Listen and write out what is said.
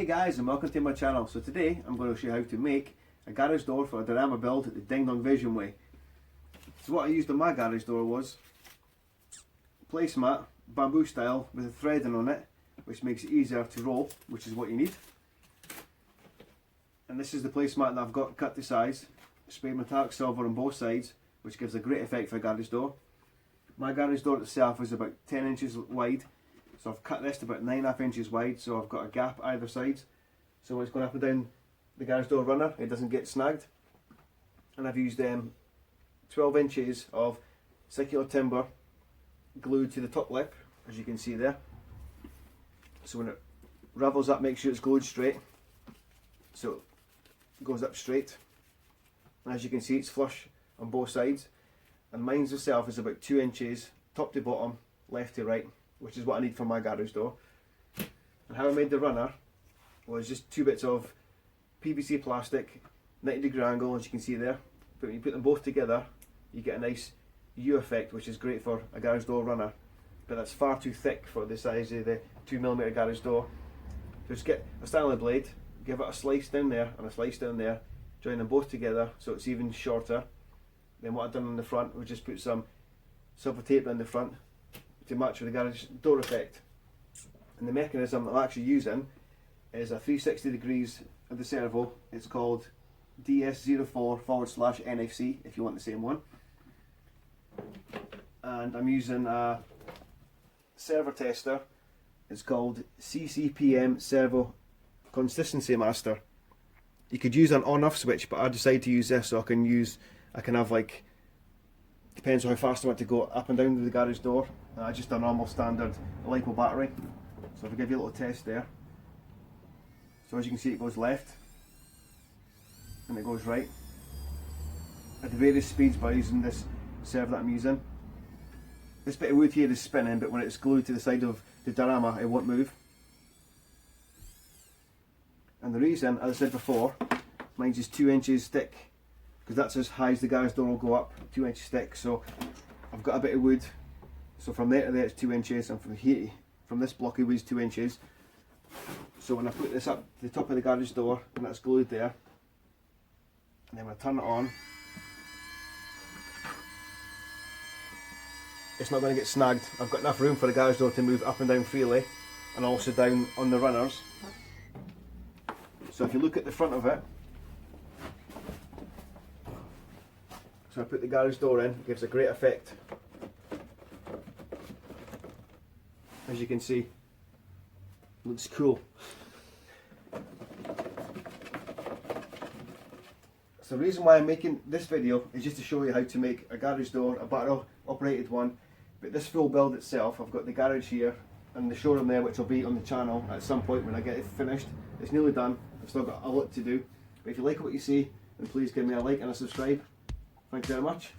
Hey guys, and welcome to my channel. So today I'm going to show you how to make a garage door for a Diorama build the Ding Dong Vision way. So what I used on my garage door was placemat, bamboo style with a threading on it, which makes it easier to roll, which is what you need. And this is the placemat that I've got cut to size, sprayed metallic silver on both sides, which gives a great effect for a garage door. My garage door itself is about 10 inches wide, so I've cut this to about 9.5 inches wide, so I've got a gap either side. So when it's going up and down the garage door runner, it doesn't get snagged. And I've used 12 inches of circular timber glued to the top lip, as you can see there. So when it ravels up, make sure it's glued straight, so it goes up straight. And as you can see, it's flush on both sides. And mine's itself is about 2 inches top to bottom, left to right, which is what I need for my garage door. And how I made the runner was just 2 bits of PVC plastic, 90-degree angle, as you can see there. But when you put them both together, you get a nice U effect, which is great for a garage door runner. But that's far too thick for the size of the 2mm garage door. So just get a styling blade, give it a slice down there and a slice down there, join them both together so it's even shorter. Then what I've done on the front, we just put some silver tape in the front to match with the garage door effect. And the mechanism I'm actually using is a 360 degrees of the servo. It's called DS04/NFC if you want the same one. And I'm using a servo tester. It's called CCPM Servo Consistency Master. You could use an on-off switch, but I decided to use this so I can have, like, depends on how fast I want to go up and down to the garage door. Just a normal standard LiPo battery. So if I give you a little test there. So as you can see, it goes left and it goes right at various speeds by using this servo that I'm using. This bit of wood here is spinning, but when it's glued to the side of the Diorama, it won't move. And the reason, as I said before, mine's just 2 inches thick, because that's as high as the garage door will go up, 2 inches thick. So I've got a bit of wood, so from there to there it's 2 inches, and from here, from this block of wood is 2 inches. So when I put this up to the top of the garage door, and that's glued there, and then when I turn it on, it's not going to get snagged. I've got enough room for the garage door to move up and down freely, and also down on the runners. So if you look at the front of it, so I put the garage door in, it gives a great effect. As you can see, looks cool. So the reason why I'm making this video is just to show you how to make a garage door, a battery operated one. But this full build itself, I've got the garage here and the showroom there, which will be on the channel at some point when I get it finished. It's nearly done, I've still got a lot to do. But if you like what you see, then please give me a like and a subscribe. Thank you very much.